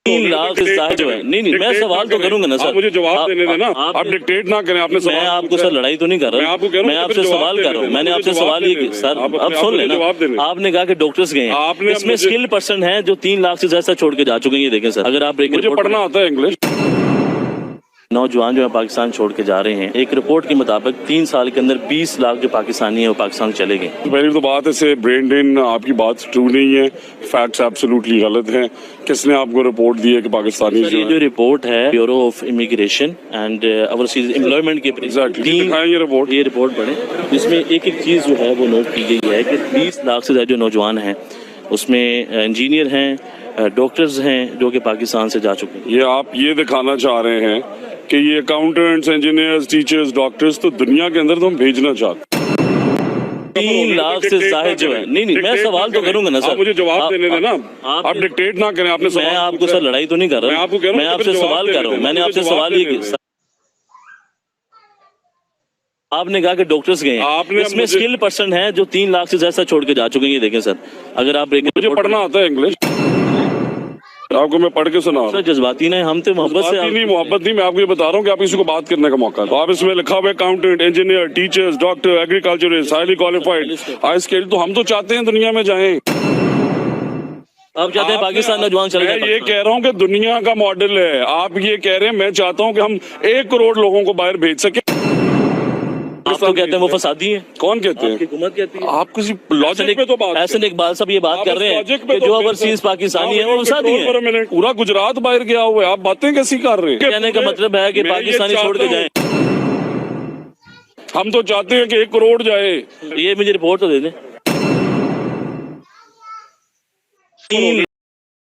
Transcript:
3 लाख से ज्यादा जो है, नहीं मैं सवाल तो करूंगा ना सर, मुझे जवाब देने देना, आप डिक्टेट ना करें। आपने मैं आपको सर लड़ाई तो नहीं कर रहा, मैं आपसे सवाल कर रहा हूँ। मैंने आपसे सवाल ये सर अब सुन लेना, आपने कहा कि डॉक्टर्स गए हैं, इसमें स्किल पर्सन है जो 3 लाख से ज्यादा छोड़ के जा चुके हैं। ये देखें सर, अगर आप मुझे पढ़ना आता है इंग्लिश। नौजवान जो है पाकिस्तान छोड़ के जा रहे हैं, एक रिपोर्ट के मुताबिक 3 साल के अंदर 20 लाख जो पाकिस्तानी है वो पाकिस्तान चले गए। पहली तो बात है से ब्रेन ड्रेन, आपकी बात ट्रू नहीं है, फैक्ट्स एब्सोल्युटली गलत हैं। किसने आपको रिपोर्ट दी है कि पाकिस्तानी ये जो रिपोर्ट है bureau of immigration and overseas employment के ये रिपोर्ट पढ़े, जिसमें एक एक चीज़ जो है वो नोट की गई है कि 20 लाख से ज़्यादा जो नौजवान हैं उसमें इंजीनियर हैं, डॉक्टर्स हैं जो कि पाकिस्तान से जा चुके हैं। ये आप ये दिखाना चाह रहे हैं कि ये अकाउंटेंट्स, इंजीनियर्स, टीचर्स, डॉक्टर्स तो दुनिया के अंदर तो हम भेजना चाहते हैं। 3 लाख से ज्यादा जो है, नहीं मैं सवाल तो करूंगा ना सर, मुझे जवाब देने देना, आप डिक्टेट ना करें। आपने मैं आपको सर लड़ाई तो नहीं कर रहा, मैं आपसे सवाल कर रहा हूँ। मैंने आपसे सवाल ये किया, आपने कहा कि डॉक्टर्स गए हैं, इसमें स्किल पर्सन है जो 3 लाख से ज्यादा छोड़ के जा चुके हैं। ये देखें सर, अगर आप मुझे पढ़ना आता है इंग्लिश, आपको मैं पढ़ के सुना रहा हूं। जज्बाती नहीं, हम तो मोहब्बत से नहीं, मोहब्बत नहीं, मैं आपको ये बता रहा हूँ कि आप किसी को बात करने का मौका तो आप इसमें लिखा हुआ accountant, engineer, teachers, doctor, agriculturist, highly qualified, high skilled, तो हम तो चाहते हैं दुनिया में जाएं। आप चाहते हैं पाकिस्तान नौजवान चले जाए? मैं ये कह रहा हूँ कि दुनिया का मॉडल है, आप ये कह रहे हैं। मैं चाहता हूँ कि हम 1 करोड़ लोगों को बाहर भेज सके। आप तो कहते हैं वो फसादी है। कौन कहते हैं? हुकूमत कहती है। आप किसी लॉजिक पे तो बात, ऐसे इकबाल साहब ये बात कर रहे हैं कि जो ओवरसीज पाकिस्तानी है वो फसादी है। पूरा गुजरात बाहर गया हुआ है, आप बातें कैसी कर रहे हैं? कहने का मतलब है कि पाकिस्तानी छोड़ के जाएं। हम तो चाहते हैं कि 1 करोड़ जाए। ये मुझे रिपोर्ट तो दे दें।